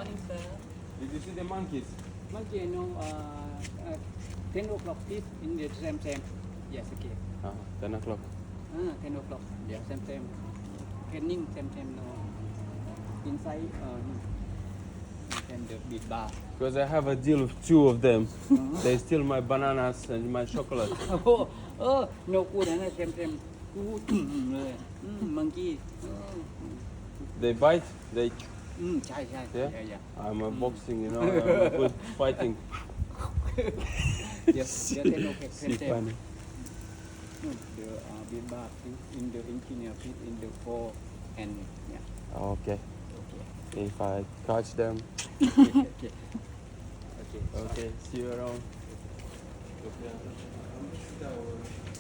morning, sir. Did you see the monkeys? Monkey, no, 10 o'clock, please, in the same. Yes, okay. 10 o'clock. 10 o'clock, yeah, same. Training, same, no. Inside, the big bar. Because I have a deal with 2 of them. They steal my bananas and my chocolate. No good, same. Good, monkey. They bite, they... ใช่ Yeah? I'm a boxing, you know, I'm a good fighting. เดี๋ยวเต้นโอเค See, funny. The big bar, in the engineer, in the 4 and yeah. Okay. If I catch them. Okay. Okay, see you around.